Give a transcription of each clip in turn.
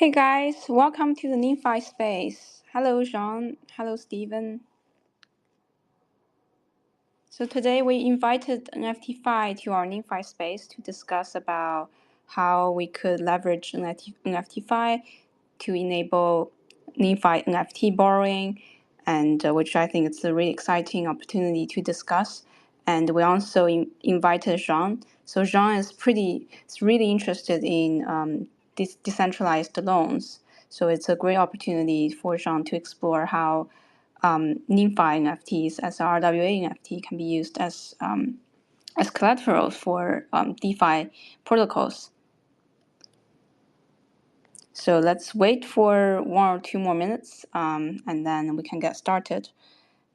Hey guys, welcome to the Nemefi space. Hello Jean, hello Steven. So today we invited NFTfi to our Nemefi space to discuss about how we could leverage NFTfi to enable Nemefi NFT borrowing, and which I think is a really exciting opportunity to discuss. And we also invited Jean. So Jean is really interested in decentralized loans. So it's a great opportunity for Jean to explore how NeMFi NFTs as RWA NFT can be used as collateral for DeFi protocols. So let's wait for 1 or 2 more minutes, and then we can get started.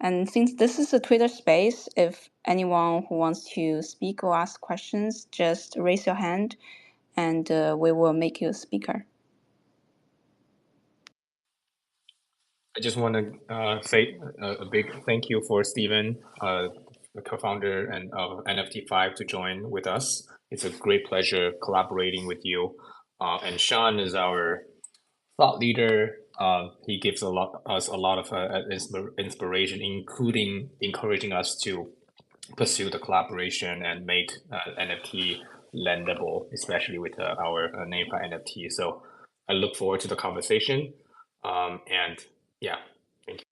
And since this is a Twitter space, if anyone who wants to speak or ask questions, just raise your hand, and we will make you a speaker. I just want to say a big thank you for Steven, the co-founder and of NFTfi, to join with us. It's a great pleasure collaborating with you. And Sean is our thought leader. He gives us a lot of inspiration, including encouraging us to pursue the collaboration and make NFT lendable, especially with our Namefi NFT. So I look forward to the conversation. And yeah, thank you.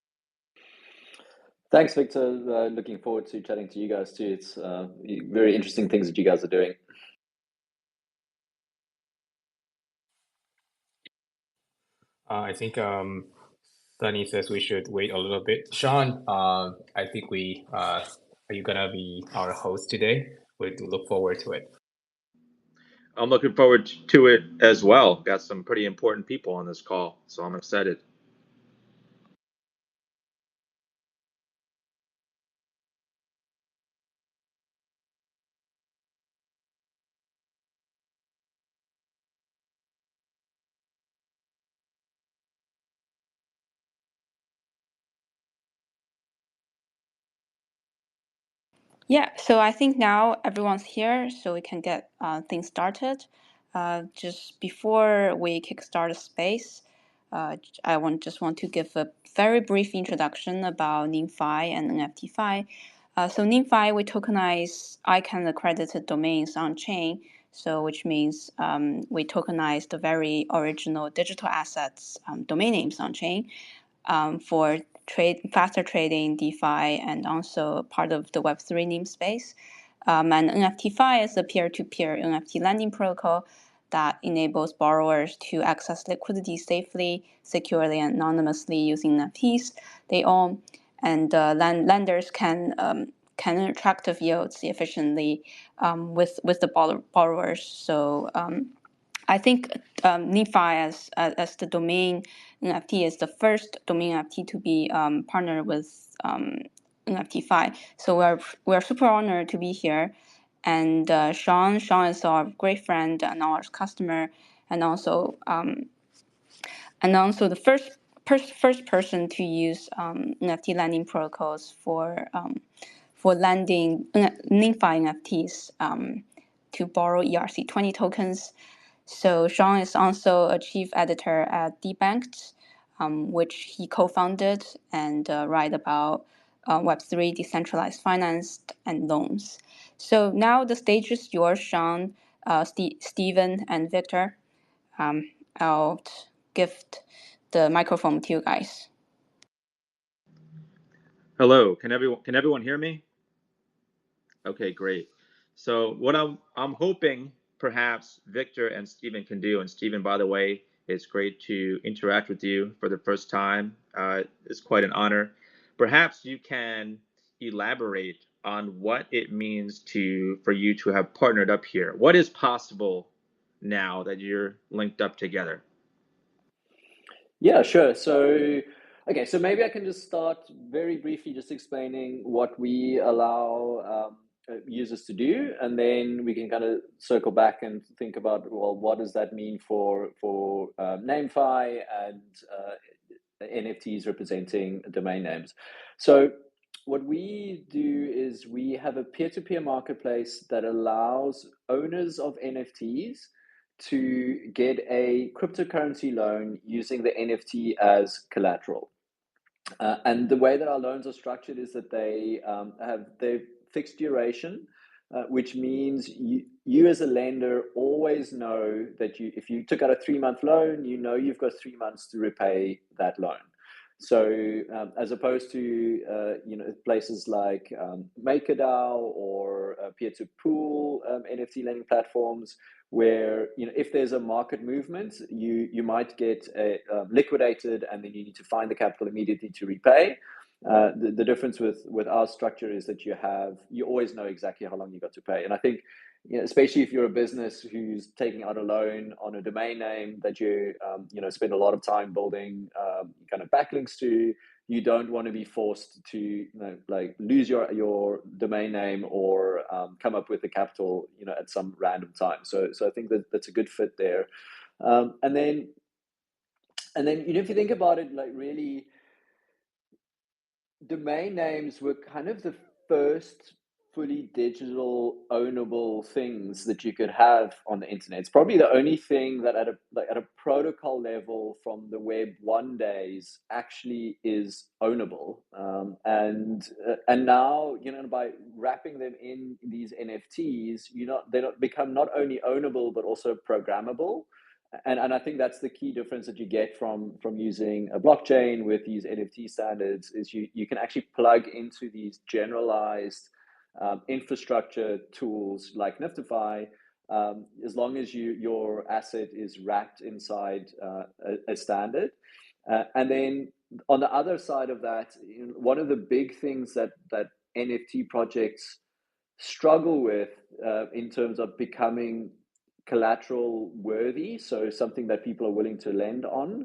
Thanks, Victor. Looking forward to chatting to you guys too. It's very interesting things that you guys are doing. I think Sunny says we should wait a little bit. Sean, I think are you gonna be our host today? We look forward to it. I'm looking forward to it as well. Got some pretty important people on this call, so I'm excited. Yeah, so I think now everyone's here, so we can get things started. Just before we kickstart the space, I just want to give a very brief introduction about NemeFi and NFTfi. So NemeFi, we tokenize ICANN accredited domains on chain, so which means we tokenize the very original digital assets domain names on chain for faster trading, DeFi, and also part of the Web3 namespace. And NFTfi is a peer-to-peer NFT lending protocol that enables borrowers to access liquidity safely, securely, and anonymously using NFTs they own, and lenders can attract yields efficiently with the borrowers. So I think NemeFi as the domain NFT is the first domain NFT to be partnered with NFTfi. So we're super honored to be here. And Sean is our great friend and our customer, and also the first person to use NFT lending protocols for lending NemeFi NFTs to borrow ERC20 tokens. So Sean is also a chief editor at Debanked, which he co-founded, and write about Web3, decentralized finance, and loans. So now the stage is yours, Sean, Steven, and Victor. I'll gift the microphone to you guys. Hello, can everyone hear me? Okay, great. So what I'm hoping perhaps Victor and Steven can do, and Steven, by the way, it's great to interact with you for the first time. It's quite an honor. Perhaps you can elaborate on what it means for you to have partnered up here. What is possible now that you're linked up together? Yeah, sure. So, okay, so maybe I can just start very briefly just explaining what we allow users to do, and then we can kind of circle back and think about, well, what does that mean for Namefi and NFTs representing domain names. So what we do is we have a peer-to-peer marketplace that allows owners of NFTs to get a cryptocurrency loan using the NFT as collateral. And the way that our loans are structured is that they have their fixed duration, which means you as a lender always know that if you took out a 3-month loan, you know you've got 3 months to repay that loan. So as opposed to places like MakerDAO or peer-to-pool NFT lending platforms, where if there's a market movement, you might get liquidated, and then you need to find the capital immediately to repay. The difference with our structure is that you always know exactly how long you got to pay. And I think, especially if you're a business who's taking out a loan on a domain name that you spend a lot of time building kind of backlinks to, you don't want to be forced to lose your domain name or come up with the capital at some random time. So I think that's a good fit there. And then if you think about it, really, domain names were kind of the first fully digital ownable things that you could have on the internet. It's probably the only thing that at a protocol level from the Web 1 days actually is ownable. And now, by wrapping them in these NFTs, they don't become not only ownable but also programmable. And I think that's the key difference that you get from using a blockchain with these NFT standards, is you can actually plug into these generalized infrastructure tools like NFTfi, as long as your asset is wrapped inside a standard. And then on the other side of that, one of the big things that NFT projects struggle with in terms of becoming collateral worthy, so something that people are willing to lend on,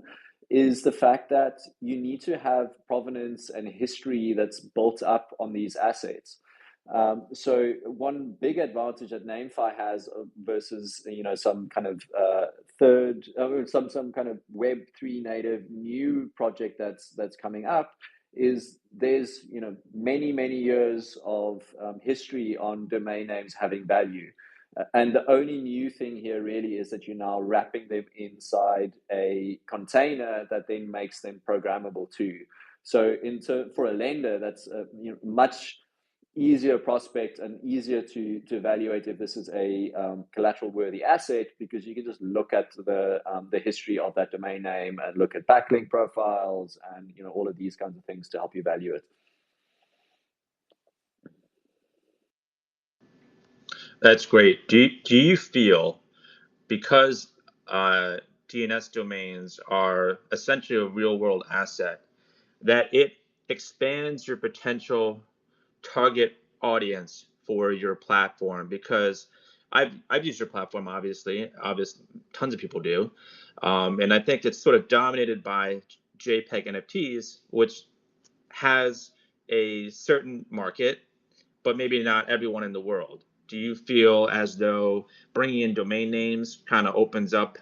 is the fact that you need to have provenance and history that's built up on these assets. So one big advantage that Namefi has versus some kind of some kind of Web3 native new project that's coming up is there's many years of history on domain names having value. And the only new thing here really is that you're now wrapping them inside a container that then makes them programmable too. So for a lender, that's a much easier prospect and easier to evaluate if this is a collateral worthy asset, because you can just look at the history of that domain name and look at backlink profiles and all of these kinds of things to help you value it. That's great. Do you feel, because DNS domains are essentially a real world asset, that it expands your potential target audience for your platform? Because I've used your platform, obviously tons of people do, and I think it's sort of dominated by JPEG NFTs, which has a certain market, but maybe not everyone in the world. Do you feel as though bringing in domain names kind of opens up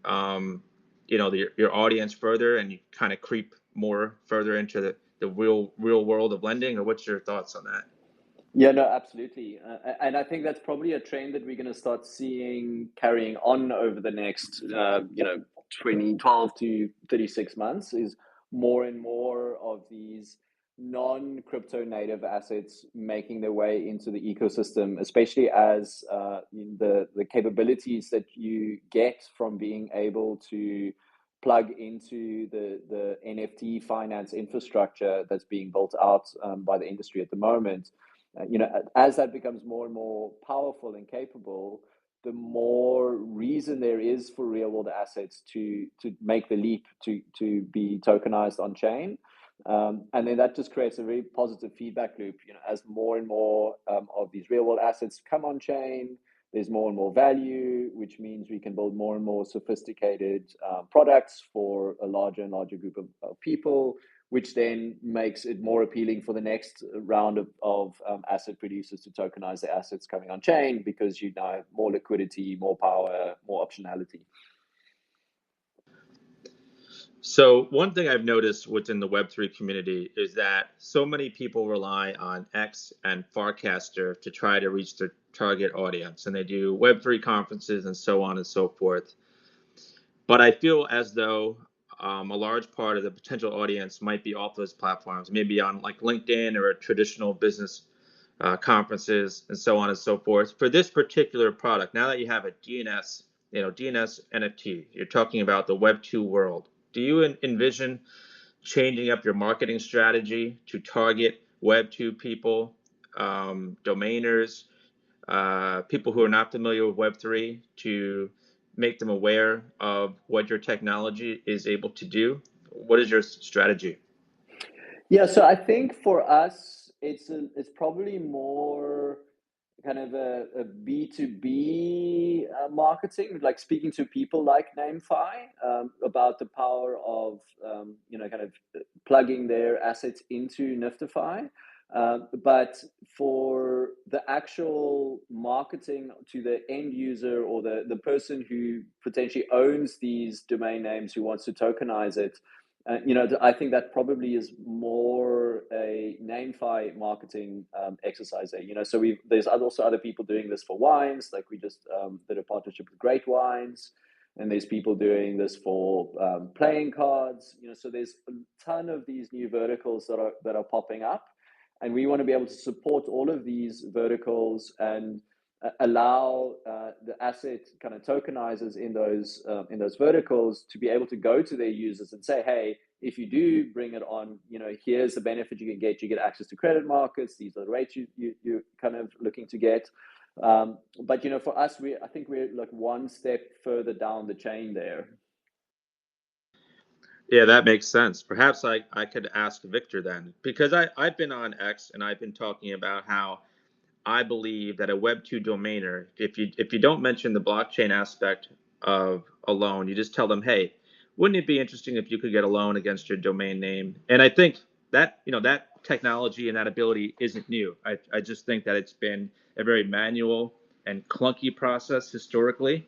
your audience further, and you kind of creep more further into the real world of lending? Or what's your thoughts on that? Yeah, no, absolutely. And I think that's probably a trend that we're going to start seeing carrying on over the next 12 to 36 months, is more and more of these non-crypto native assets making their way into the ecosystem, especially as the capabilities that you get from being able to plug into the NFT finance infrastructure that's being built out by the industry at the moment. As that becomes more and more powerful and capable, the more reason there is for real world assets to make the leap to be tokenized on chain. And then that just creates a very positive feedback loop. As more and more of these real world assets come on chain, there's more and more value, which means we can build more and more sophisticated products for a larger and larger group of people, which then makes it more appealing for the next round of asset producers to tokenize their assets coming on chain, because you now have more liquidity, more power, more optionality. So one thing I've noticed within the Web3 community is that so many people rely on X and Farcaster to try to reach target audience, and they do Web3 conferences and so on and so forth. But I feel as though a large part of the potential audience might be off those platforms, maybe on like LinkedIn or traditional business conferences and so on and so forth. For this particular product, now that you have a DNS, DNS NFT, you're talking about the Web 2 world. Do you envision changing up your marketing strategy to target Web 2 people, domainers, people who are not familiar with Web3, to make them aware of what your technology is able to do? What is your strategy? Yeah, so I think for us, it's probably more kind of a B2B marketing, like speaking to people like Namefi about the power of, kind of plugging their assets into NFTfi. But for the actual marketing to the end user or the person who potentially owns these domain names who wants to tokenize it, I think that probably is more a Namefi marketing exercise there. So there's also other people doing this for wines, like we just did a partnership with Great Wines, and there's people doing this for playing cards. So there's a ton of these new verticals that are popping up, and we want to be able to support all of these verticals and allow the asset kind of tokenizers in those verticals to be able to go to their users and say, hey, if you do bring it on, here's the benefit you can get. You get access to credit markets. These are the rates you're kind of looking to get. But for us, I think we're like one step further down the chain there. Yeah, that makes sense. Perhaps I could ask Victor then, because I've been on X and I've been talking about how I believe that a Web 2 domainer, if you don't mention the blockchain aspect of a loan, you just tell them, hey, wouldn't it be interesting if you could get a loan against your domain name? And I think that that technology and that ability isn't new. I just think that it's been a very manual and clunky process historically,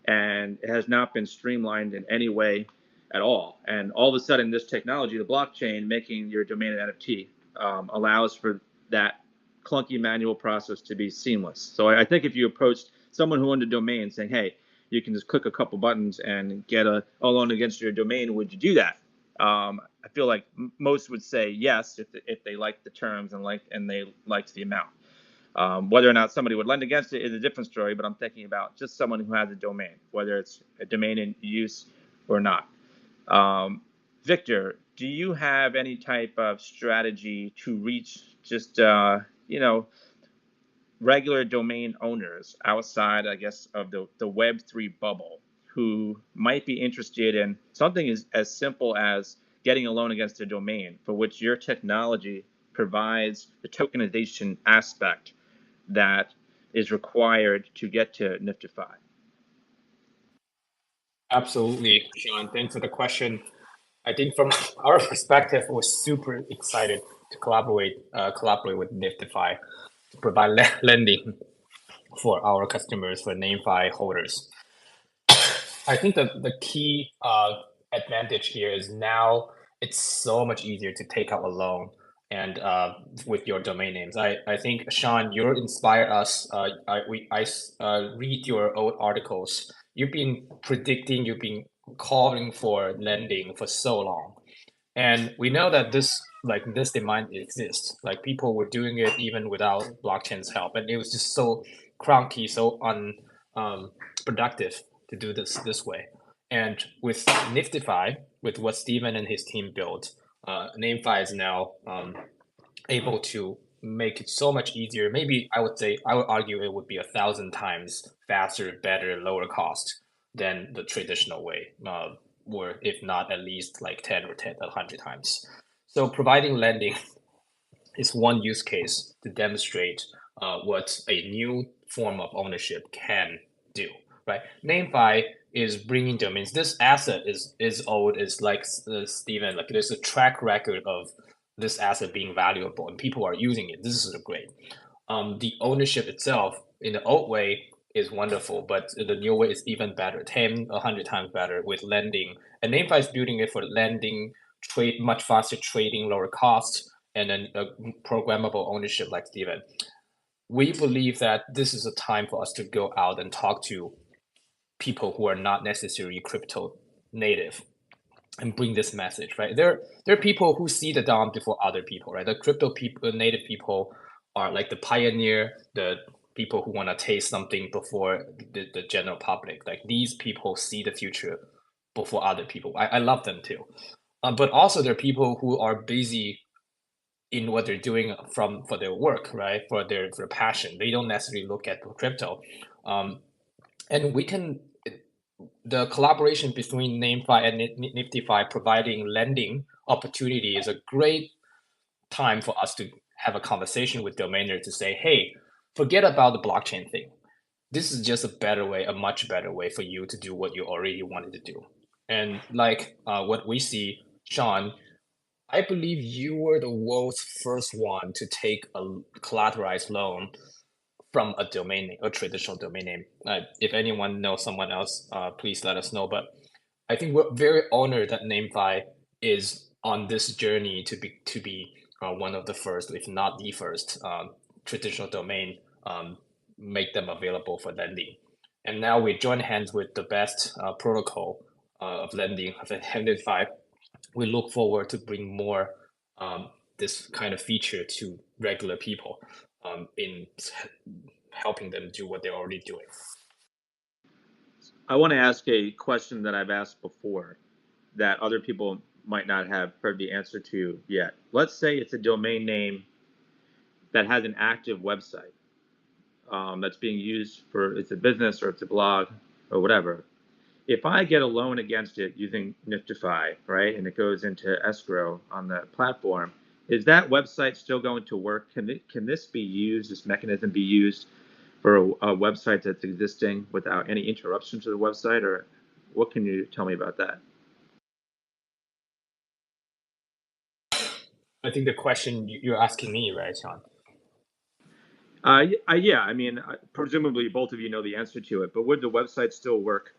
and it has not been streamlined in any way at all. And all of a sudden, this technology, the blockchain, making your domain an NFT, allows for that clunky manual process to be seamless. So I think if you approached someone who owned a domain saying, hey, you can just click a couple buttons and get a loan against your domain, would you do that? I feel like most would say yes if they liked the terms and they liked the amount. Whether or not somebody would lend against it is a different story, but I'm thinking about just someone who has a domain, whether it's a domain in use or not. Victor, do you have any type of strategy to reach just regular domain owners outside, I guess, of the Web3 bubble who might be interested in something as simple as getting a loan against a domain for which your technology provides the tokenization aspect that is required to get to NFTfi? Absolutely, Sean. Thanks for the question. I think from our perspective, we're super excited to collaborate with NFTfi to provide lending for our customers, for Namefi holders. I think the key advantage here is now it's so much easier to take out a loan and with your domain names. I think, Sean, you inspired us. I read your old articles. You've been predicting, you've been calling for lending for so long. And we know that this demand exists. Like people were doing it even without blockchain's help. And it was just so clunky, so unproductive to do this way. And with NFTfi, with what Steven and his team built, Namefi is now able to make it so much easier. Maybe I would argue it would be 1,000 times faster, better, lower cost than the traditional way, or if not at least like 10 or 100 times. So providing lending is one use case to demonstrate what a new form of ownership can do, right? Namefi is bringing domains. This asset is old. Is like Steven, like there's a track record of this asset being valuable and people are using it. This is great. The ownership itself in the old way is wonderful, but the new way is even better, 10, 100 times better with lending. And Namefi is building it for lending, trade, much faster trading, lower costs, and then a programmable ownership like Steven. we believe that this is a time for us to go out and talk to people who are not necessarily crypto native and bring this message, right? There are people who see the dawn before other people, right? The crypto people, native people are like the pioneer, the people who want to taste something before the general public. Like these people see the future before other people. I love them too. But also there are people who are busy in what they're doing for their work, right? For their passion. They don't necessarily look at crypto. And we can the collaboration between Namefi and NFTfi providing lending opportunity is a great time for us to have a conversation with domainer to say, hey, forget about the blockchain thing. This is just a better way, a much better way for you to do what you already wanted to do. And like what we see, Sean, I believe you were the world's first one to take a collateralized loan from a domain name, a traditional domain name. If anyone knows someone else, please let us know. But I think we're very honored that NameFi is on this journey to be one of the first, if not the first, traditional domain make them available for lending. And now we join hands with the best protocol of lending of NFTfi. We look forward to bring more this kind of feature to regular people in helping them do what they're already doing. I want to ask a question that I've asked before that other people might not have heard the answer to yet. Let's say it's a domain name that has an active website that's being used for, it's a business or it's a blog or whatever. If I get a loan against it using NFTfi, right, and it goes into escrow on the platform, is that website still going to work? Can this be used, this mechanism be used for a website that's existing without any interruption to the website, or what can you tell me about that? I think the question you're asking me, right, Sean? Yeah, I mean, presumably both of you know the answer to it, but would the website still work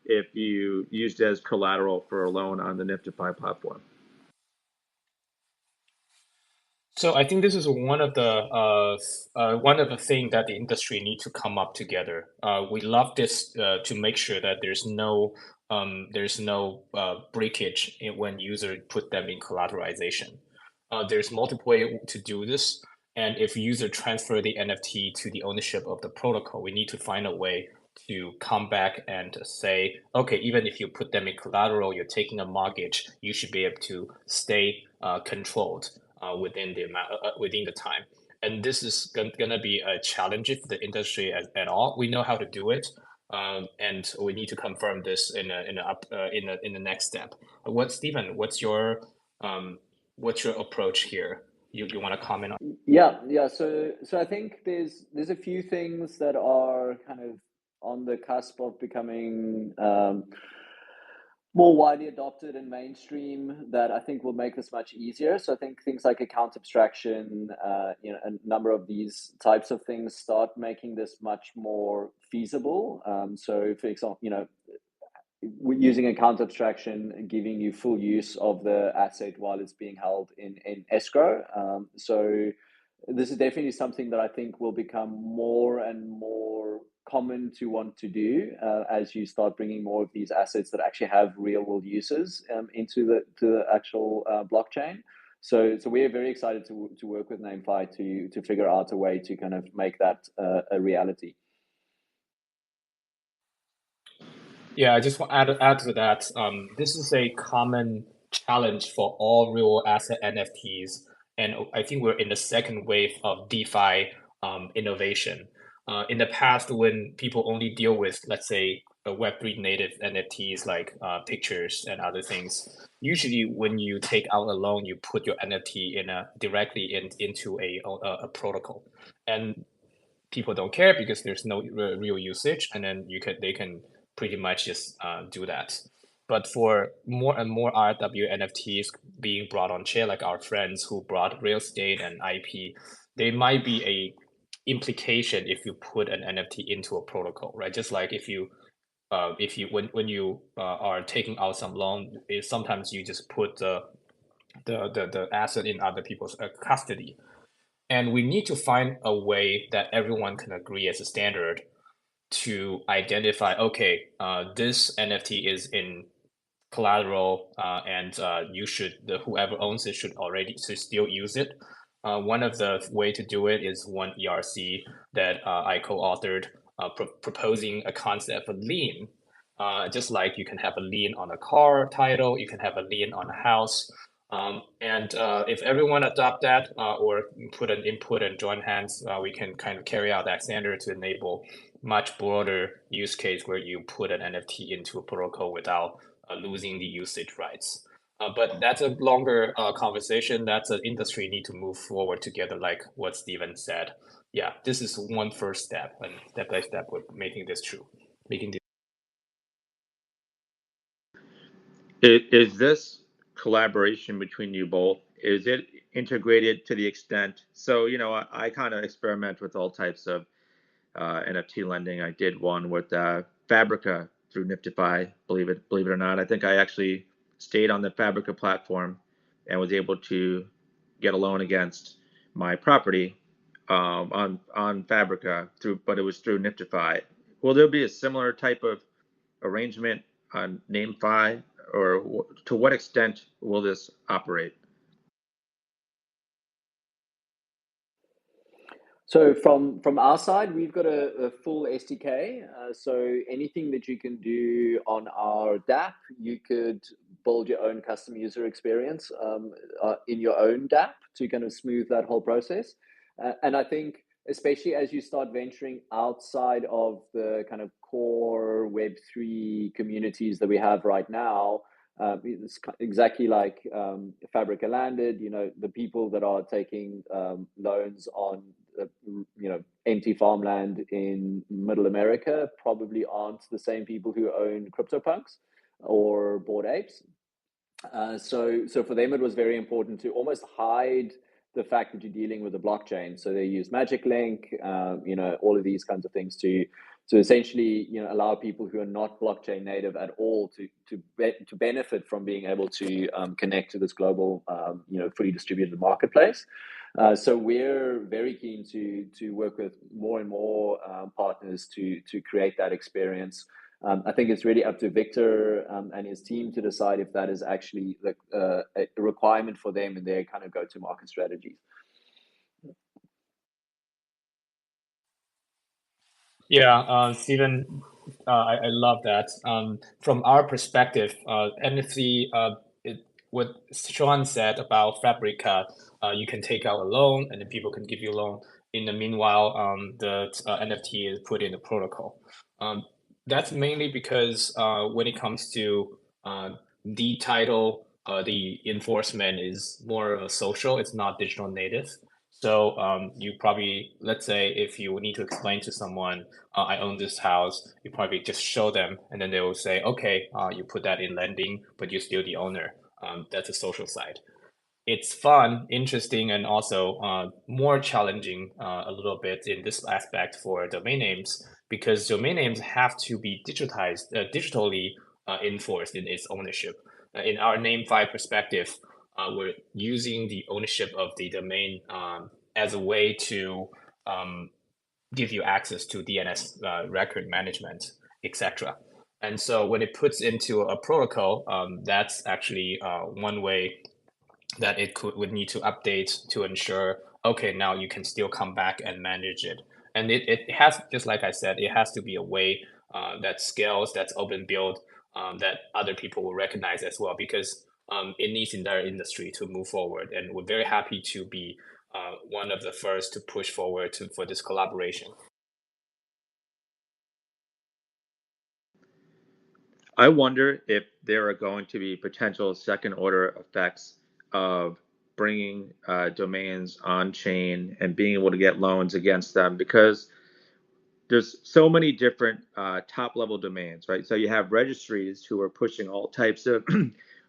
if you used it as collateral for a loan on the NFTfi platform? So I think this is one of the thing that the industry need to come up together. We love this to make sure that there's no breakage when user put them in collateralization. There's multiple way to do this, and if user transfer the NFT to the ownership of the protocol, we need to find a way to come back and say, okay, even if you put them in collateral, you're taking a mortgage, you should be able to stay controlled within the amount within the time. And this is gonna be a challenge for the industry at all. We know how to do it, and we need to confirm this in the next step. Stephen? What's your approach here? You want to comment on? Yeah. So I think there's a few things that are kind of on the cusp of becoming more widely adopted and mainstream that I think will make this much easier. So I think things like account abstraction, a number of these types of things start making this much more feasible. So for example, using account abstraction, giving you full use of the asset while it's being held in escrow. So this is definitely something that I think will become more and more common to want to do as you start bringing more of these assets that actually have real world uses into the actual blockchain. So we're very excited to work with Namefi to figure out a way to kind of make that a reality. Yeah, I just want to add to that. This is a common challenge for all real asset NFTs, and I think we're in the second wave of DeFi innovation. In the past, when people only deal with, let's say, Web3 native NFTs like pictures and other things, usually when you take out a loan, you put your NFT directly into a protocol, and people don't care because there's no real usage, and then they can pretty much just do that. But for more and more RW NFTs being brought on chain, like our friends who brought real estate and IP, there might be a implication if you put an NFT into a protocol, right? Just like if you when you are taking out some loan, sometimes you just put the asset in other people's custody. And we need to find a way that everyone can agree as a standard to identify, okay, this NFT is in collateral, and whoever owns it should still use it. One of the way to do it is one ERC that I co-authored, proposing a concept of lien. Just like you can have a lien on a car title, you can have a lien on a house. And if everyone adopt that, or put an input and join hands, we can kind of carry out that standard to enable much broader use case where you put an NFT into a protocol without losing the usage rights. But that's a longer conversation. That's an industry need to move forward together, like what Steven said. Yeah, this is one first step, and step by step, we're making this true. Is this collaboration between you both, is it integrated to the extent, so I kind of experiment with all types of NFT lending. I did one with Fabrica through NFTi, believe it or not. I think I actually stayed on the Fabrica platform and was able to get a loan against my property on Fabrica but it was through NFTi. Will there be a similar type of arrangement on Namefi, or to what extent will this operate? So from our side, we've got a full SDK. So anything that you can do on our DApp, you could build your own custom user experience in your own DApp to kind of smooth that whole process. And I think, especially as you start venturing outside of the kind of core Web3 communities that we have right now, it's exactly like Fabrica landed. The people that are taking loans on empty farmland in Middle America probably aren't the same people who own CryptoPunks or Bored Apes. So for them, it was very important to almost hide the fact that you're dealing with a blockchain. So they use Magic Link, all of these kinds of things to essentially allow people who are not blockchain native at all to benefit from being able to connect to this global fully distributed marketplace. So we're very keen to work with more and more partners to create that experience. I think it's really up to Victor and his team to decide if that is actually a requirement for them in their kind of go-to-market strategies. Yeah, Stephen, I love that. From our perspective, NFT, what Sean said about Fabrica, you can take out a loan and then people can give you a loan. In the meanwhile, the NFT is put in the protocol. That's mainly because when it comes to the title, the enforcement is more social, it's not digital native. So you probably, let's say if you need to explain to someone, I own this house, you probably just show them and then they will say, okay, you put that in lending, but you're still the owner. That's a social side. It's fun, interesting, and also more challenging a little bit in this aspect for domain names, because domain names have to be digitally enforced in its ownership. In our Namefi perspective, we're using the ownership of the domain as a way to give you access to DNS record management, etc. And so when it puts into a protocol, that's actually one way that would need to update to ensure, okay, now you can still come back and manage it. And it has, just like I said, it has to be a way that scales, that's open build, that other people will recognize as well, because it needs entire industry to move forward. And we're very happy to be one of the first to push forward for this collaboration. I wonder if there are going to be potential second order effects of bringing domains on chain and being able to get loans against them, because there's so many different top level domains, right? So you have registries who are pushing all types of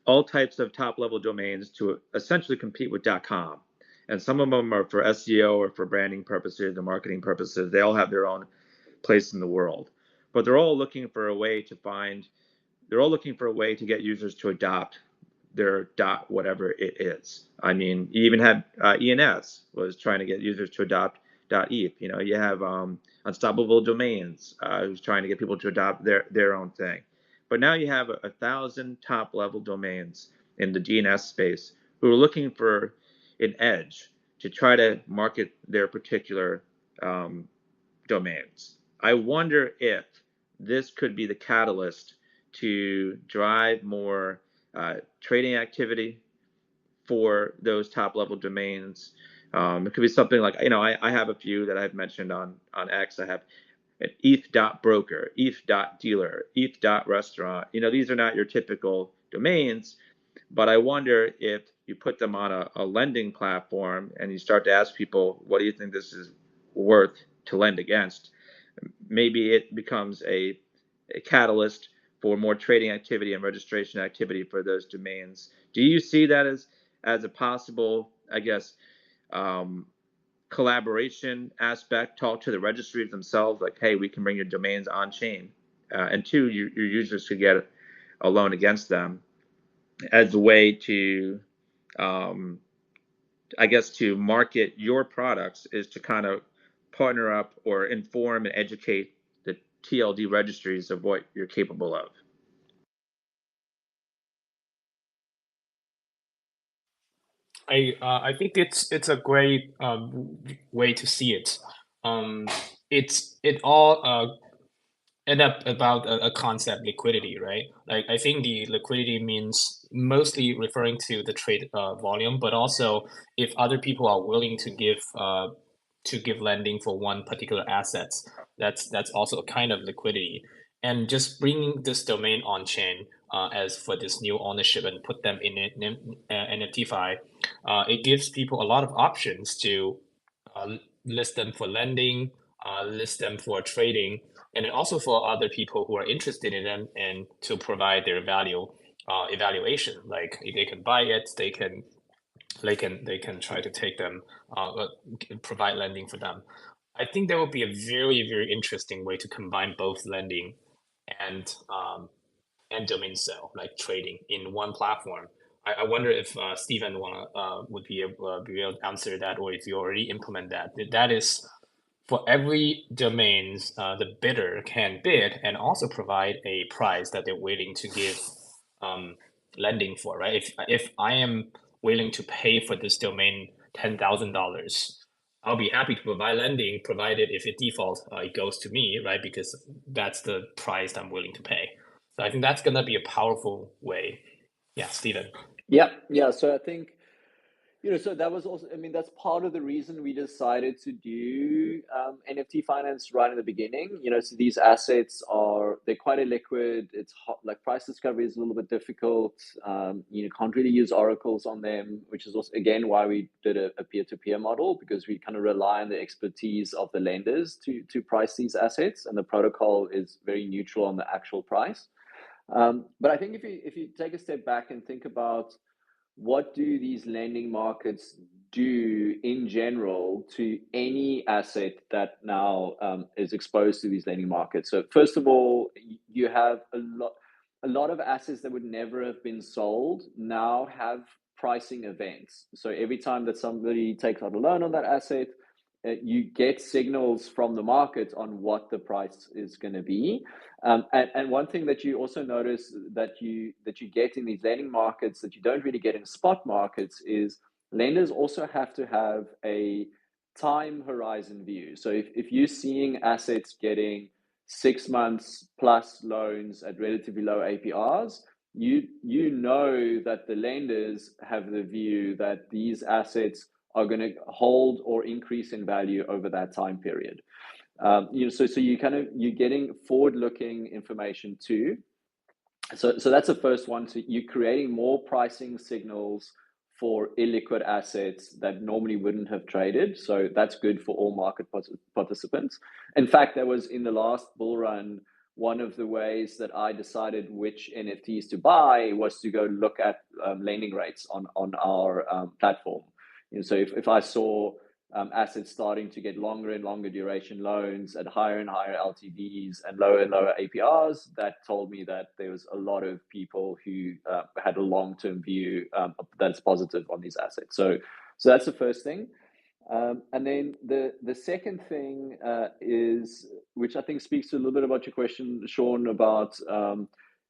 all types of top level domains to essentially compete with .com, and some of them are for SEO or for branding purposes or marketing purposes. They all have their own place in the world, but they're all looking for a way to get users to adopt their dot whatever it is. I mean, you even had ENS was trying to get users to adopt .eth. You know, you have Unstoppable Domains who's trying to get people to adopt their own thing. But now you have 1,000 top level domains in the DNS space who are looking for an edge to try to market their particular domains. I wonder if this could be the catalyst to drive more trading activity for those top level domains. It could be something like, you know, I have a few that I've mentioned on X. I have an ETH.broker, ETH.dealer, ETH.restaurant. You know, these are not your typical domains, but I wonder if you put them on a lending platform and you start to ask people, what do you think this is worth to lend against? Maybe it becomes a catalyst for more trading activity and registration activity for those domains. Do you see that as a possible, I guess, collaboration aspect? Talk to the registries themselves, like, hey, we can bring your domains on chain, and two, your users could get a loan against them as a way to, I guess, to market your products is to kind of partner up or inform and educate the TLD registries of what you're capable of. I think it's a great way to see it. It all end up about a concept, liquidity, right? Like, I think the liquidity means mostly referring to the trade volume, but also if other people are willing to give lending for one particular assets, that's also a kind of liquidity. And just bringing this domain on chain as for this new ownership and put them in NFTfi, it gives people a lot of options to list them for lending, list them for trading, and also for other people who are interested in them and to provide their value evaluation. Like, they can buy it, they can try to take them, provide lending for them. I think that would be a very, very interesting way to combine both lending and domain sale, like trading in one platform. I wonder if Stephen would be able to answer that, or if you already implement that. That is, for every domains, the bidder can bid and also provide a price that they're willing to give lending for, right? If I am willing to pay for this domain $10,000, I'll be happy to provide lending, provided if it defaults, it goes to me, right? Because that's the price I'm willing to pay. So I think that's gonna be a powerful way. Yeah, Stephen. Yeah. So I think, so that was also, I mean, that's part of the reason we decided to do NFT finance right in the beginning. So these assets they're quite illiquid. It's hot, like price discovery is a little bit difficult. You can't really use oracles on them, which is also, again, why we did a peer-to-peer model, because we kind of rely on the expertise of the lenders to price these assets, and the protocol is very neutral on the actual price. But I think if you take a step back and think about what do these lending markets do in general to any asset that now is exposed to these lending markets? So first of all, you have a lot of assets that would never have been sold now have pricing events. So every time that somebody takes out a loan on that asset, you get signals from the market on what the price is going to be. And one thing that you also notice that you get in these lending markets that you don't really get in spot markets is lenders also have to have a time horizon view. So if you're seeing assets getting 6 months plus loans at relatively low APRs, you know that the lenders have the view that these assets are going to hold or increase in value over that time period. So you're getting forward-looking information too. So that's the first one. So you're creating more pricing signals for illiquid assets that normally wouldn't have traded. So that's good for all market participants. In fact, that was in the last bull run. One of the ways that I decided which NFTs to buy was to go look at lending rates on our platform. So if I saw assets starting to get longer and longer duration loans at higher and higher LTVs and lower APRs, that told me that there was a lot of people who had a long-term view that's positive on these assets. So that's the first thing. And then the second thing is, which I think speaks to a little bit about your question, Sean, about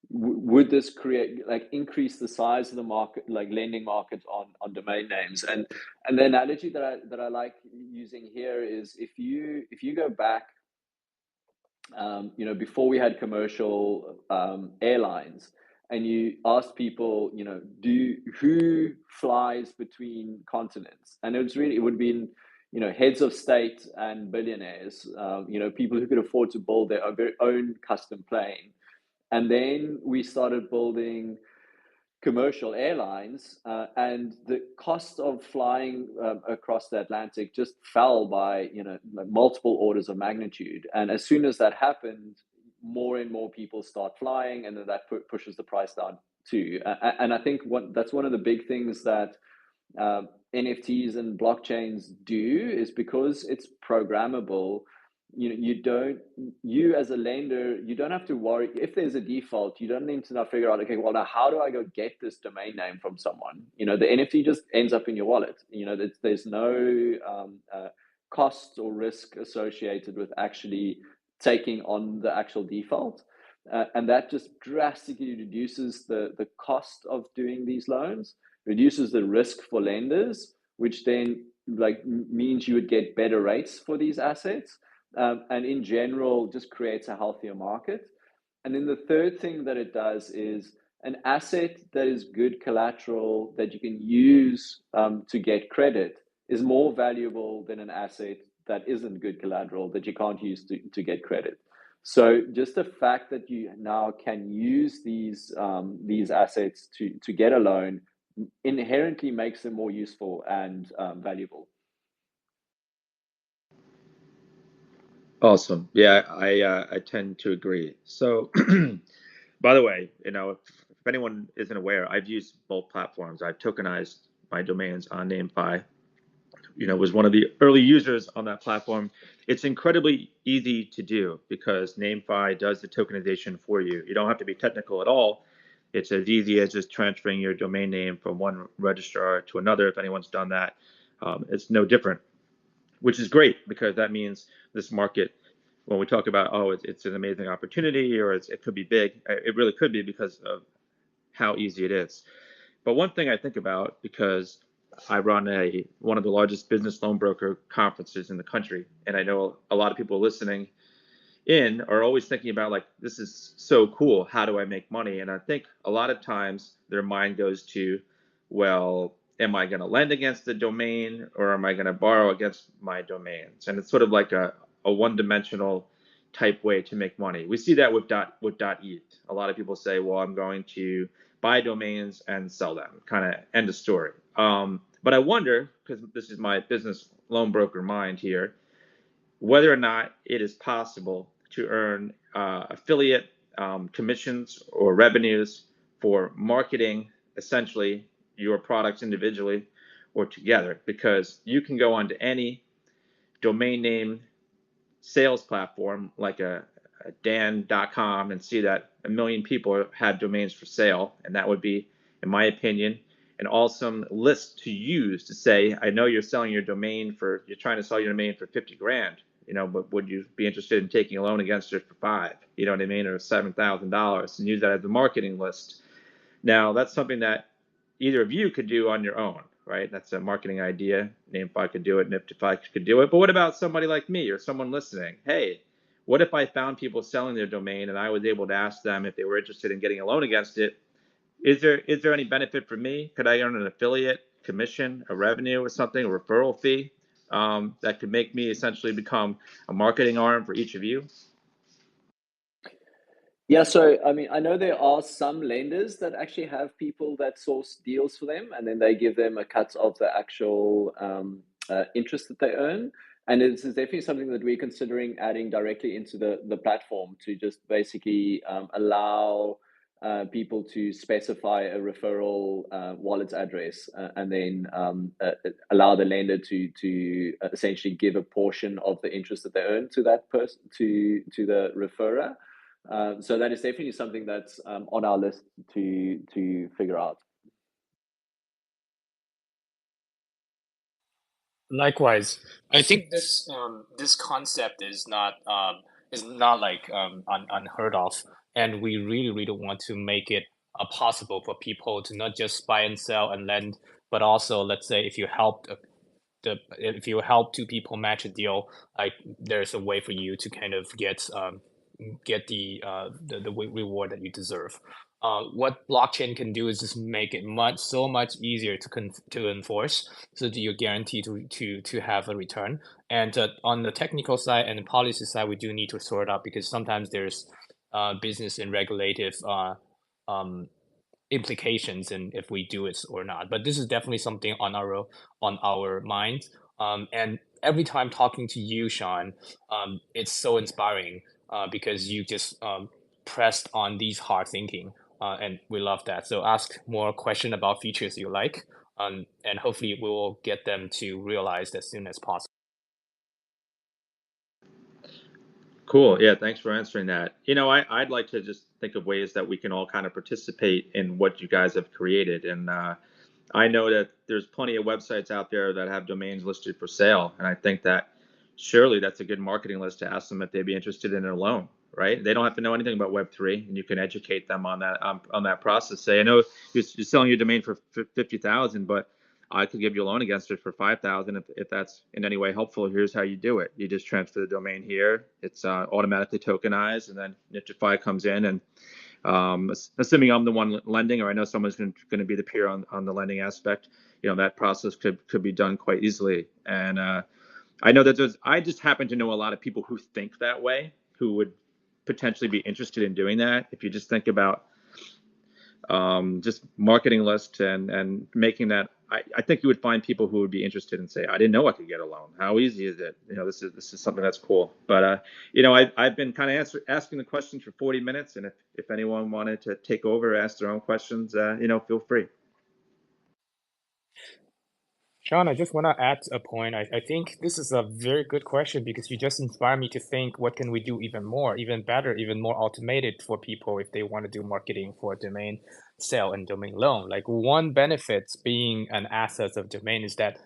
would this create, like, increase the size of the market, like lending market on domain names? And the analogy that I like using here is, if you go back, before we had commercial airlines, and you ask people, who flies between continents, and it would be heads of state and billionaires, people who could afford to build their very own custom plane. And then we started building commercial airlines, and the cost of flying across the Atlantic just fell by like multiple orders of magnitude. And as soon as that happened, more and more people start flying, and then that pushes the price down too. And I think that's one of the big things that NFTs and blockchains do, is because it's programmable. You as a lender, you don't have to worry if there's a default. You don't need to now figure out, okay, well, now how do I go get this domain name from someone? The NFT just ends up in your wallet. There's no cost or risk associated with actually taking on the actual default. And that just drastically reduces the cost of doing these loans, reduces the risk for lenders, which then means you would get better rates for these assets, and in general just creates a healthier market. And then the third thing that it does is, an asset that is good collateral that you can use to get credit is more valuable than an asset that isn't good collateral that you can't use to get credit. So just the fact that you now can use these assets to get a loan inherently makes them more useful and valuable. Awesome. Yeah, I tend to agree. So, by the way, if anyone isn't aware, I've used both platforms. I've tokenized my domains on Namefi. Was one of the early users on that platform. It's incredibly easy to do because Namefi does the tokenization for you. You don't have to be technical at all. It's as easy as just transferring your domain name from one registrar to another. If anyone's done that, it's no different, which is great because that means this market, when we talk about, it's an amazing opportunity, or it could be big, it really could be because of how easy it is. But one thing I think about, because I run one of the largest business loan broker conferences in the country, and I know a lot of people listening in are always thinking about, like, this is so cool, how do I make money? And I think a lot of times their mind goes to, well, am I going to lend against the domain, or am I going to borrow against my domains? And it's sort of like a one-dimensional type way to make money. We see that with .eth. A lot of people say, well, I'm going to buy domains and sell them, kind of end of story. But I wonder, because this is my business loan broker mind here, whether or not it is possible to earn affiliate commissions or revenues for marketing essentially your products individually or together, because you can go onto any domain name sales platform like a dan.com and see that 1 million people have domains for sale, and that would be, in my opinion, an awesome list to use to say, I know you're trying to sell your domain for 50 grand, but would you be interested in taking a loan against it for 5, you know what I mean, or $7,000, and use that as a marketing list. Now, that's something that either of you could do on your own, right? That's a marketing idea. Namefi could do it, NFTi could do it. But what about somebody like me or someone listening? Hey, what if I found people selling their domain and I was able to ask them if they were interested in getting a loan against it? Is there any benefit for me? Could I earn an affiliate commission, a revenue or something, a referral fee that could make me essentially become a marketing arm for each of you? Yeah, so I mean, I know there are some lenders that actually have people that source deals for them, and then they give them a cut of the actual interest that they earn. And this is definitely something that we're considering adding directly into the platform, to just basically allow people to specify a referral wallet address, and then allow the lender to essentially give a portion of the interest that they earn to that person, to the referrer. So that is definitely something that's on our list to figure out. Likewise, I think this concept is not like unheard of, and we really want to make it possible for people to not just buy and sell and lend, but also, let's say, if you help if you help two people match a deal, like there's a way for you to kind of get the reward that you deserve. What blockchain can do is just make it so much easier to enforce, so that you're guaranteed to have a return. And on the technical side and the policy side, we do need to sort out, because sometimes there's business and regulative um, implications in if we do it or not. But this is definitely something on our mind. And every time talking to you, Sean, it's so inspiring, because you just pressed on these hard thinking, and we love that. So ask more question about features you like, and hopefully we will get them to realize as soon as possible. Cool. Yeah, thanks for answering that. I'd like to just think of ways that we can all kind of participate in what you guys have created. And I know that there's plenty of websites out there that have domains listed for sale. And I think that surely that's a good marketing list to ask them if they'd be interested in a loan, right? They don't have to know anything about Web3, and you can educate them on that process. Say, I know you're selling your domain for 50,000, but I could give you a loan against it for 5,000 if that's in any way helpful. Here's how you do it. You just transfer the domain here. It's automatically tokenized, and then NFTfi comes in, and assuming I'm the one lending, or I know someone's going to be the peer on the lending aspect, that process could be done quite easily. And I know that I just happen to know a lot of people who think that way, who would potentially be interested in doing that. If you just think about just marketing lists and making that, I think you would find people who would be interested and say, I didn't know I could get a loan. How easy is it? This is something that's cool. But I've been kind of asking the questions for 40 minutes, and if anyone wanted to take over, ask their own questions, feel free. Sean, I just want to add a point. I think this is a very good question, because you just inspire me to think, what can we do even more, even better, even more automated for people if they want to do marketing for domain sale and domain loan. Like, one benefit being an asset of domain is that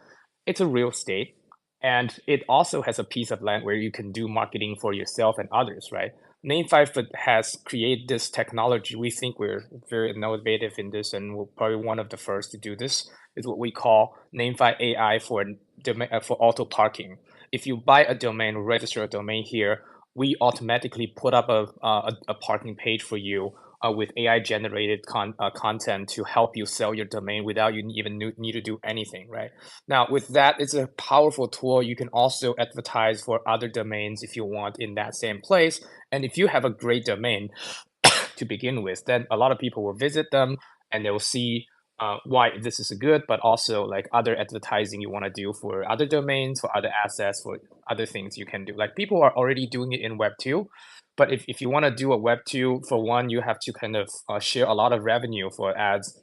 it's a real estate, and it also has a piece of land where you can do marketing for yourself and others, right? Namefi has created this technology. We think we're very innovative in this, and we're probably one of the first to do this. Is what we call Namefi AI for auto parking. If you buy a domain, register a domain here, we automatically put up a parking page for you, with AI generated content to help you sell your domain without you even need to do anything, right? Now, with that, it's a powerful tool. You can also advertise for other domains if you want in that same place. And if you have a great domain to begin with, then a lot of people will visit them, and they will see why this is good, but also like other advertising you want to do for other domains, for other assets, for other things you can do. Like, people are already doing it in Web 2, but if you want to do a Web 2, for one, you have to kind of share a lot of revenue for ads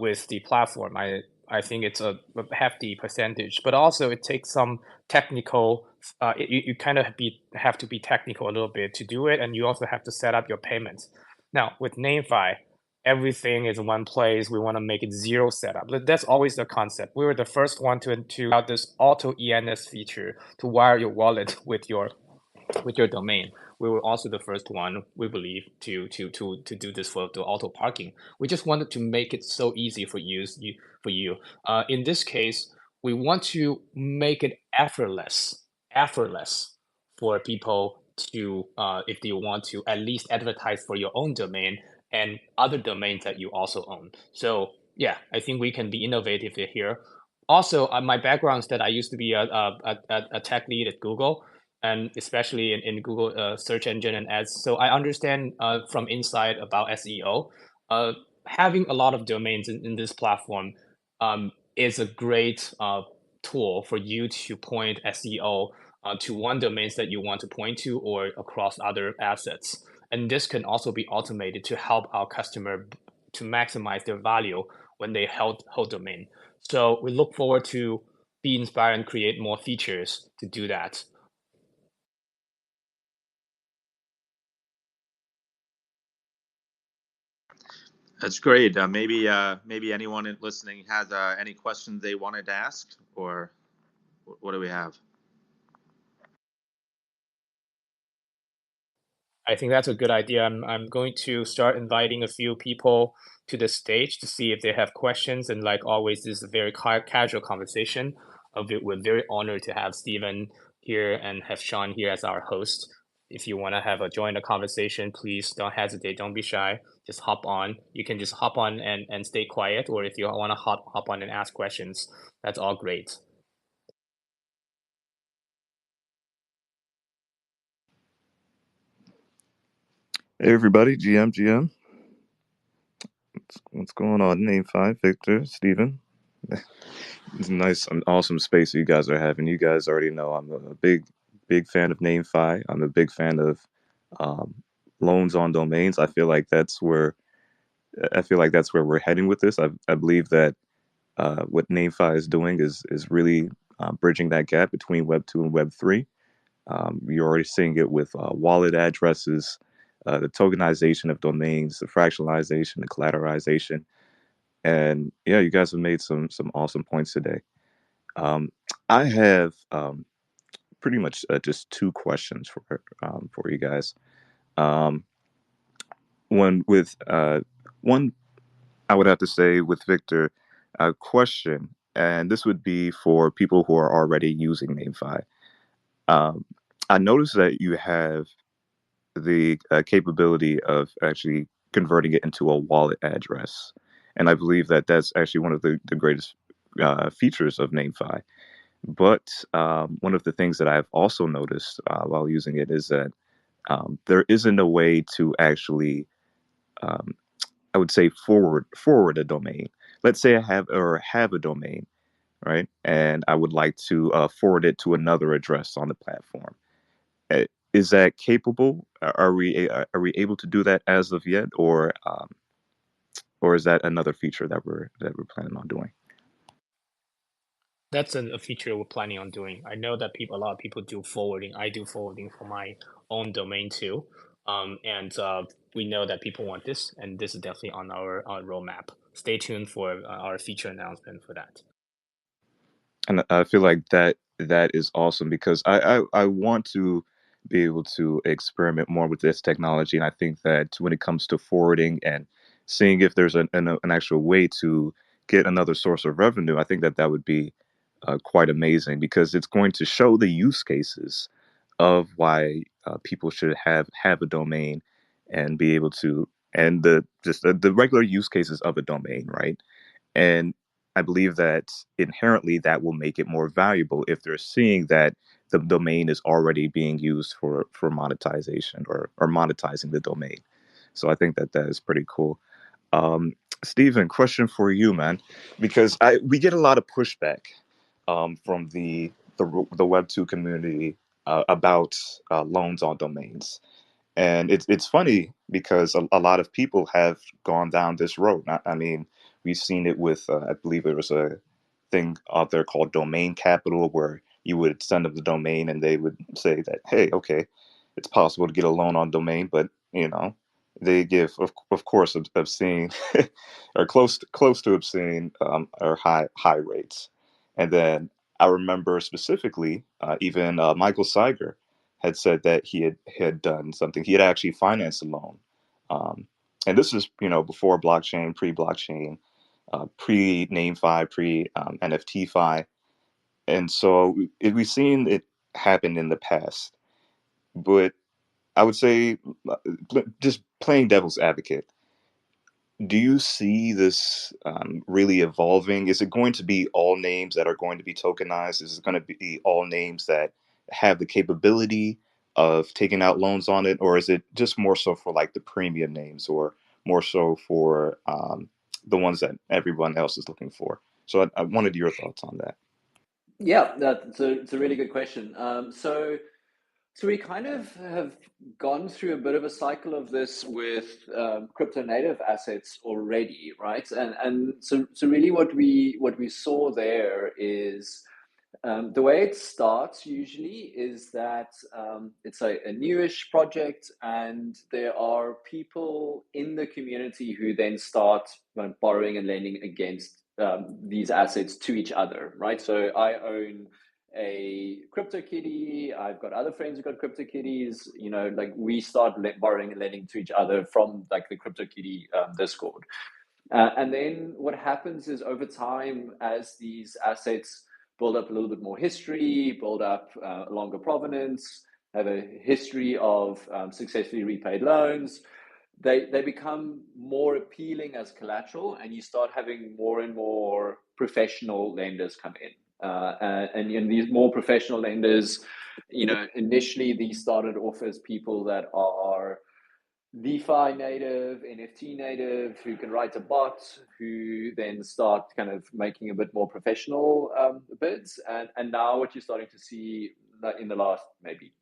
with the platform. I think it's a hefty percentage, but also it takes some technical, you kind of have to be technical a little bit to do it, and you also have to set up your payments. Now, with Namefi, everything is in one place. We want to make it zero setup. That's always the concept. We were the first one to have this auto ENS feature to wire your wallet with your domain. We were also the first one, we believe, to do this for the auto parking. We just wanted to make it so easy for you. In this case, we want to make it effortless for people to, if they want to, at least advertise for your own domain and other domains that you also own. So yeah, I think we can be innovative here. Also, my background is that I used to be a tech lead at Google, and especially in Google search engine and ads. So I understand from inside about SEO. Having a lot of domains in this platform is a great tool for you to point SEO to one domains that you want to point to, or across other assets. And this can also be automated to help our customer to maximize their value when they hold domain. So we look forward to be inspired and create more features to do that. That's great. Maybe anyone listening has any questions they wanted to ask, or what do we have? I think that's a good idea. I'm going to start inviting a few people to the stage to see if they have questions. And like always, this is a very casual conversation. We're very honored to have Stephen here and have Sean here as our host. If you want to join a conversation, please don't hesitate. Don't be shy. Just hop on. You can just hop on and stay quiet. Or if you want to hop on and ask questions, that's all great. Hey everybody, GM. What's going on? Namefi, Victor, Steven. It's a nice and awesome space you guys are having. You guys already know I'm a big fan of Namefi. I'm a big fan of loans on domains. I feel like that's where we're heading with this. I believe that what Namefi is doing is really bridging that gap between Web 2 and Web 3. You're already seeing it with wallet addresses, the tokenization of domains, the fractionalization, the collateralization. And yeah, you guys have made some awesome points today. I have pretty much just two questions for you guys. One with one, I would have to say with Victor, a question, and this would be for people who are already using Namefi. I noticed that you have the capability of actually converting it into a wallet address. And I believe that that's actually one of the greatest features of Namefi. But one of the things that I've also noticed while using it is that there isn't a way to actually, um, I would say, forward a domain. Let's say I have a domain, right? And I would like to forward it to another address on the platform. Is that capable? Are we able to do that as of yet, or is that another feature that we're planning on doing? That's a feature we're planning on doing. I know that a lot of people do forwarding. I do forwarding for my own domain too. And we know that people want this, and this is definitely on our roadmap. Stay tuned for our feature announcement for that. And I feel like that is awesome because I want to be able to experiment more with this technology, and I think that when it comes to forwarding and seeing if there's an actual way to get another source of revenue, I think that would be quite amazing because it's going to show the use cases of why people should have a domain and be able to, and the regular use cases of a domain, right? And I believe that inherently that will make it more valuable if they're seeing that the domain is already being used for monetization or monetizing the domain. So I think that is pretty cool. Stephen, question for you, man, because we get a lot of pushback from the Web2 community about loans on domains. And it's funny because a lot of people have gone down this road. I mean, we've seen it with, I believe there was a thing out there called Domain Capital where you would send them the domain and they would say that, hey, okay, it's possible to get a loan on domain, but they give, of course, obscene or close to obscene or high rates. And then I remember specifically, even Michael Seiger had said that he had done something. He had actually financed a loan, and this is before blockchain, pre-blockchain, pre-NameFi, pre-NFTfi, and so we've seen it happen in the past. But I would say, just playing devil's advocate, do you see this really evolving? Is it going to be all names that are going to be tokenized? Is it going to be all names that have the capability of taking out loans on it? Or is it just more so for like the premium names or more so for the ones that everyone else is looking for? So I wanted your thoughts on that. Yeah, it's a really good question. So So we kind of have gone through a bit of a cycle of this with crypto native assets already, right? And so really what we saw there is the way it starts usually is that it's a newish project, and there are people in the community who then start borrowing and lending against these assets to each other, right? So I own a crypto kitty. I've got other friends who got crypto kitties. You know, like we start borrowing and lending to each other from like the crypto kitty Discord. And then what happens is over time, as these assets build up a little bit more history, build up a longer provenance, have a history of successfully repaid loans, they become more appealing as collateral, and you start having more and more professional lenders come in. And these more professional lenders, you know, initially these started off as people that are DeFi native, NFT native, who can write a bot, who then start kind of making a bit more professional bids. And now what you're starting to see in the last maybe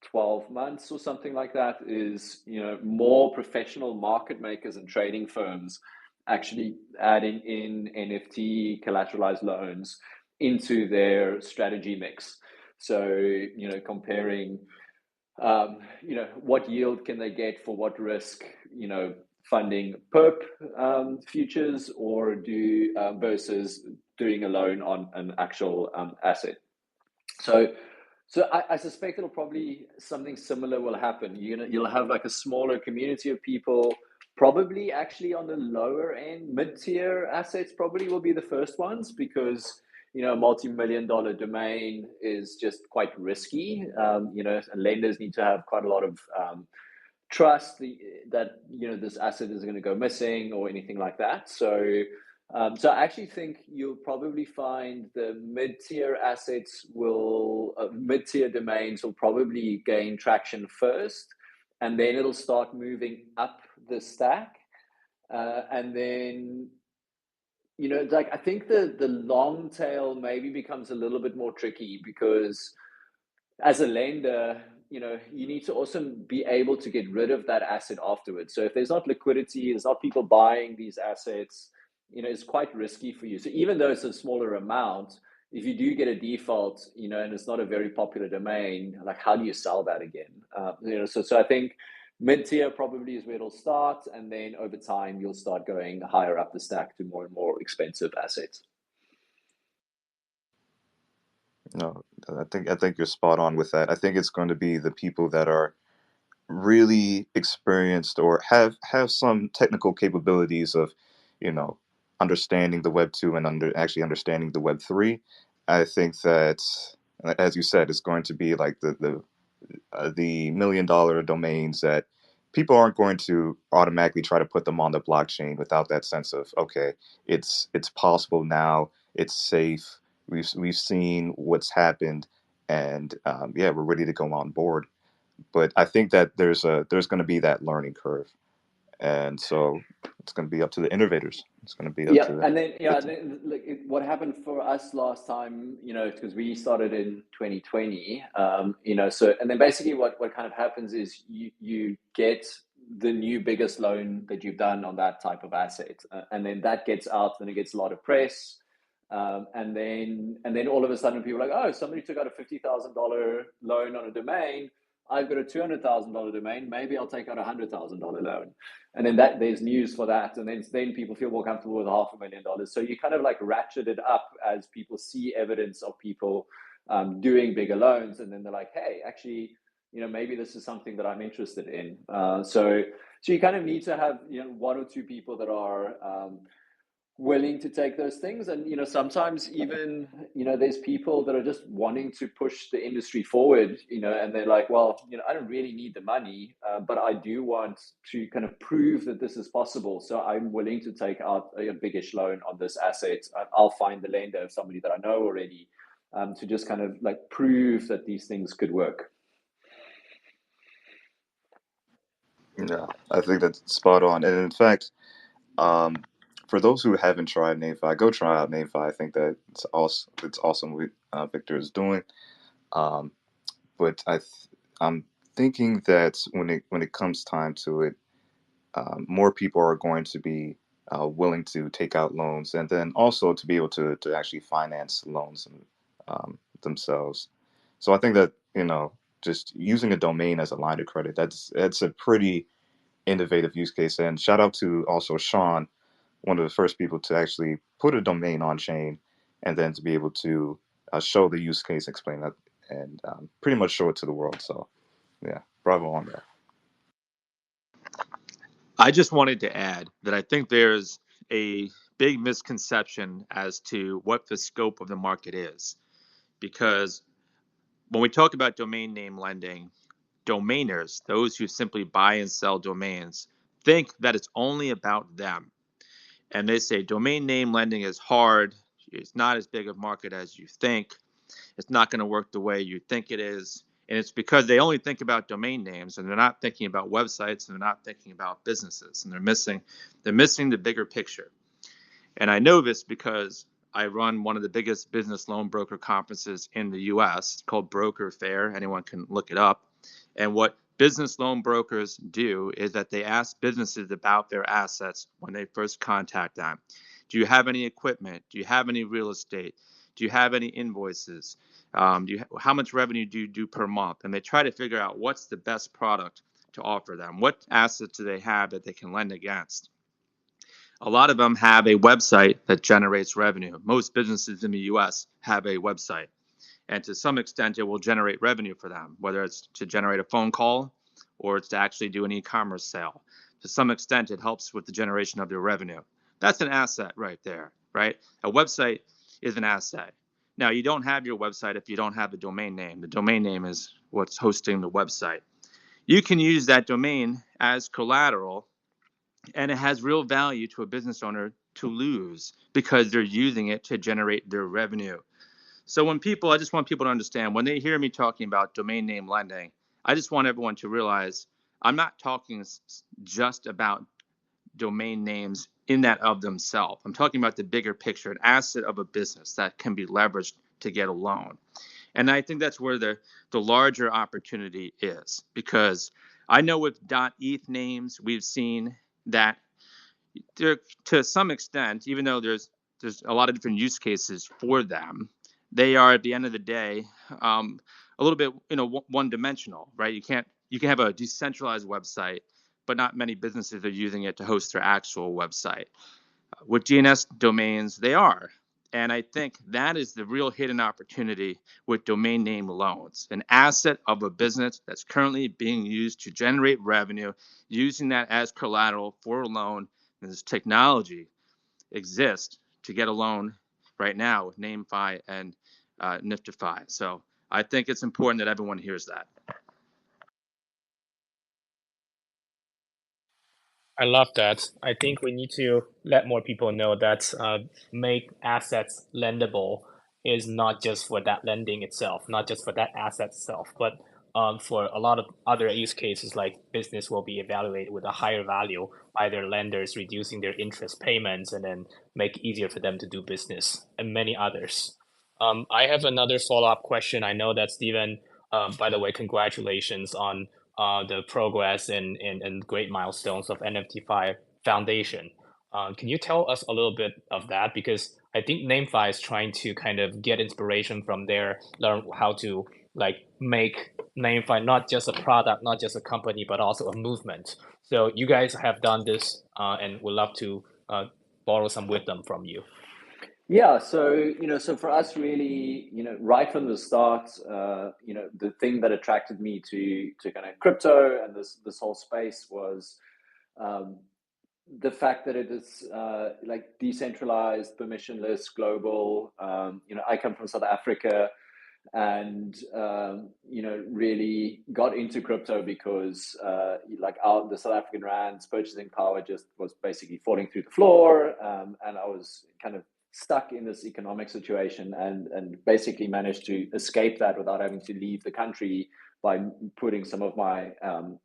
12 months or something like that is, you know, more professional market makers and trading firms actually adding in NFT collateralized loans into their strategy mix. So, you know, comparing you know, what yield can they get for what risk, you know, funding perp futures, or do versus doing a loan on an actual asset. So I suspect it'll probably something similar will happen. You'll have like a smaller community of people, probably actually on the lower end, mid-tier assets probably will be the first ones, because you know a multi-million-dollar domain is just quite risky. You know, lenders need to have quite a lot of trust that you know this asset is going to go missing or anything like that. So I actually think you'll probably find the mid-tier assets will, mid-tier domains will probably gain traction first, and then it'll start moving up the stack. And then, you know, like I think the long tail maybe becomes a little bit more tricky, because as a lender, you know, you need to also be able to get rid of that asset afterwards. So if there's not liquidity, there's not people buying these assets, you know, it's quite risky for you. So even though it's a smaller amount, if you do get a default, you know, and it's not a very popular domain, like how do you sell that again? You know, so I think mid-tier probably is where it'll start, and then over time you'll start going higher up the stack to more and more expensive assets. No, I think you're spot on with that. I think it's going to be the people that are really experienced or have some technical capabilities of, you know, understanding the Web 2 and actually understanding the Web 3. I think that, as you said, it's going to be like the $1 million domains that people aren't going to automatically try to put them on the blockchain without that sense of, okay, it's possible now, it's safe. We've seen what's happened, and yeah, we're ready to go on board. But I think that there's going to be that learning curve, and so it's going to be up to the innovators. It's going to be up Yeah, to and then the like what happened for us last time, you know, because we started in 2020, you know, so and then basically what kind of happens is you get the new biggest loan that you've done on that type of asset, and then that gets out, then it gets a lot of press, and then all of a sudden people are like, oh, somebody took out a $50,000 loan on a domain. I've got a $200,000 domain. Maybe I'll take out a $100,000 loan, and then that there's news for that, and then people feel more comfortable with $500,000. So you kind of like ratchet it up as people see evidence of people doing bigger loans, and then they're like, hey, actually, you know, maybe this is something that I'm interested in. So you kind of need to have, you know, one or two people that are willing to take those things. And you know, sometimes even, you know, there's people that are just wanting to push the industry forward, you know, and they're like, well, you know, I don't really need the money, but I do want to kind of prove that this is possible, so I'm willing to take out a biggish loan on this asset. I'll find the lender of somebody that I know already, to just kind of like prove that these things could work. Yeah, I think that's spot on. And in fact, um, for those who haven't tried Namefi, go try out Namefi. I think that it's awesome. It's awesome what Victor is doing. Um, but I'm thinking that when it comes time to it, more people are going to be willing to take out loans, and then also to be able to actually finance loans themselves. So I think that, just using a domain as a line of credit, that's a pretty innovative use case. And shout out to also Sean, one of the first people to actually put a domain on chain, and then to be able to show the use case, explain that, and pretty much show it to the world. So yeah, bravo on that. I just wanted to add that I think there's a big misconception as to what the scope of the market is. Because when we talk about domain name lending, domainers, those who simply buy and sell domains, think that it's only about them. And they say domain name lending is hard. It's not as big a market as you think. It's not going to work the way you think it is. And it's because they only think about domain names, and they're not thinking about websites, and they're not thinking about businesses, and they're missing the bigger picture. And I know this because I run one of the biggest business loan broker conferences in the US. It's called Broker Fair. Anyone can look it up. And what business loan brokers do is that they ask businesses about their assets when they first contact them. Do you have any equipment? Do you have any real estate? Do you have any invoices? How much revenue do you do per month? And they try to figure out what's the best product to offer them. What assets do they have that they can lend against? A lot of them have a website that generates revenue. Most businesses in the US have a website. And to some extent, it will generate revenue for them, whether it's to generate a phone call or it's to actually do an e-commerce sale. To some extent, it helps with the generation of their revenue. That's an asset right there, right? A website is an asset. Now, you don't have your website if you don't have a domain name. The domain name is what's hosting the website. You can use that domain as collateral, and it has real value to a business owner to lose because they're using it to generate their revenue. So I just want people to understand, when they hear me talking about domain name lending, I just want everyone to realize I'm not talking just about domain names in that of themselves. I'm talking about the bigger picture, an asset of a business that can be leveraged to get a loan. And I think that's where the larger opportunity is, because I know with .eth names, we've seen that there, to some extent, even though there's a lot of different use cases for them, they are at the end of the day a little bit one-dimensional, right? You can have a decentralized website, but not many businesses are using it to host their actual website. With DNS domains, they are. And I think that is the real hidden opportunity with domain name loans, an asset of a business that's currently being used to generate revenue, using that as collateral for a loan. And this technology exists to get a loan right now with Namefi and NFTfi. So I think it's important that everyone hears that. I love that. I think we need to let more people know that make assets lendable is not just for that lending itself, not just for that asset itself, but for a lot of other use cases, like business will be evaluated with a higher value by their lenders, reducing their interest payments and then make it easier for them to do business, and many others. I have another follow-up question. I know that Stephen, by the way, congratulations on the progress and great milestones of NFTfi Foundation. Can you tell us a little bit of that? Because I think Namefi is trying to kind of get inspiration from there, learn how to make Namefi not just a product, not just a company, but also a movement. So you guys have done this, and would love to borrow some wisdom from you. Yeah, so so for us, really, right from the start, the thing that attracted me to kind of crypto and this whole space was the fact that it is like decentralized, permissionless, global. I come from South Africa, and really got into crypto because the South African rand's purchasing power just was basically falling through the floor, and I was kind of stuck in this economic situation, and basically managed to escape that without having to leave the country by putting some of my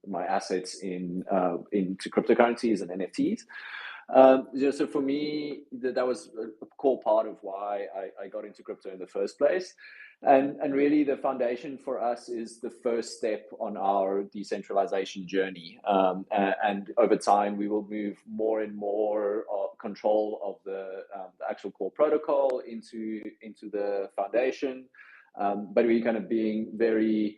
my assets into cryptocurrencies and NFTs. So for me, that was a core part of why I got into crypto in the first place. And really, the foundation for us is the first step on our decentralization journey. And over time, we will move more and more control of the actual core protocol into the foundation. But we're kind of being very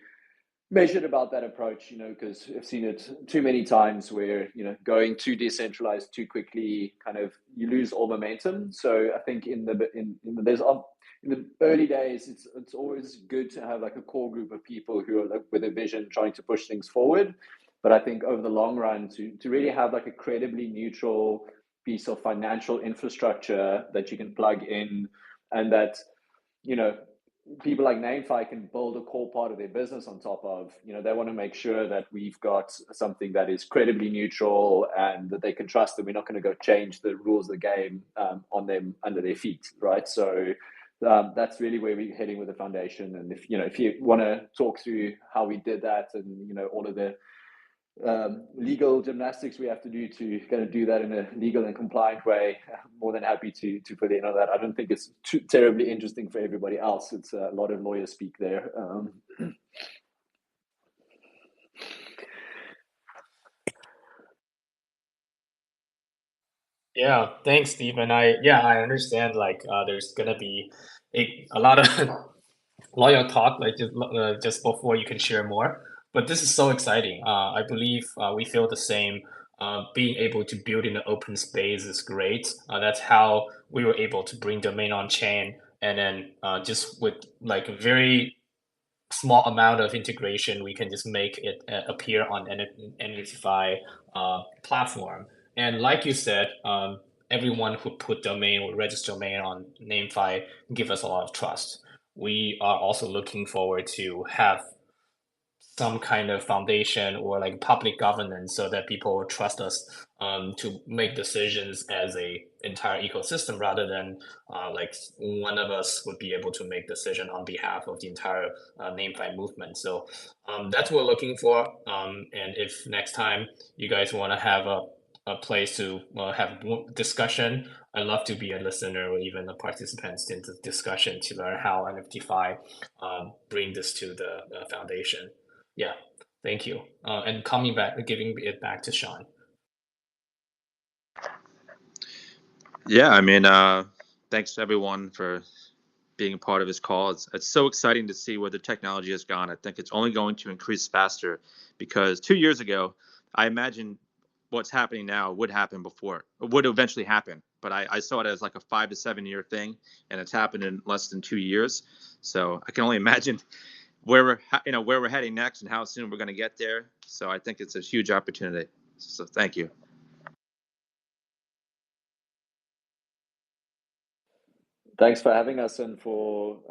measured about that approach, because I've seen it too many times where, going too decentralized too quickly, kind of you lose all momentum. So I think in the early days, it's always good to have like a core group of people who are like with a vision trying to push things forward. But I think over the long run, to really have like a credibly neutral piece of financial infrastructure that you can plug in, and that, people like Namefi can build a core part of their business on top of, they want to make sure that we've got something that is credibly neutral and that they can trust that we're not going to go change the rules of the game on them under their feet, right? So that's really where we're heading with the foundation. And if you want to talk through how we did that, and all of the legal gymnastics we have to do to kind of do that in a legal and compliant way, I'm more than happy to put in on that. I don't think it's too terribly interesting for everybody else. It's a lot of lawyer speak there. Yeah, thanks, Stephen. I understand. Like, there's gonna be a lot of lawyer talk, like just before you can share more. But this is so exciting. I believe we feel the same. Being able to build in an open space is great. That's how we were able to bring domain on chain, and then just with like a very small amount of integration, we can just make it appear on NFTi platform. And like you said, everyone who put domain or register domain on Namefi give us a lot of trust. We are also looking forward to have some kind of foundation or like public governance so that people will trust us to make decisions as a entire ecosystem rather than like one of us would be able to make decision on behalf of the entire Namefi movement. So that's what we're looking for. And if next time you guys want to have a place to have discussion, I'd love to be a listener or even a participant in the discussion to learn how NFTfi bring this to the foundation. Yeah, thank you. And coming back, giving it back to Sean. Yeah, I mean, thanks to everyone for being a part of this call. It's so exciting to see where the technology has gone. I think it's only going to increase faster because 2 years ago, I imagined what's happening now would happen before, or would eventually happen. But I saw it as like a 5 to 7 year thing, and it's happened in less than 2 years. So I can only imagine where we're heading next and how soon we're going to get there. So I think it's a huge opportunity. So thank you. Thanks for having us and for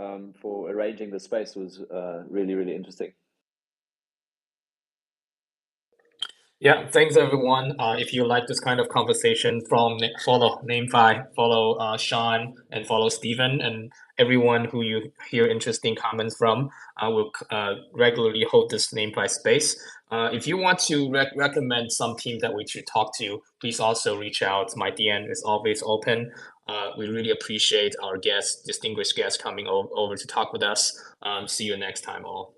arranging the space. It was really, really interesting. Yeah, thanks everyone. If you like this kind of conversation, follow Namefi, follow Sean, and follow Stephen, and everyone who you hear interesting comments from. I will regularly hold this Namefi space. If you want to recommend some team that we should talk to, please also reach out. My DM is always open. We really appreciate our guests, distinguished guests, coming over to talk with us. See you next time, all.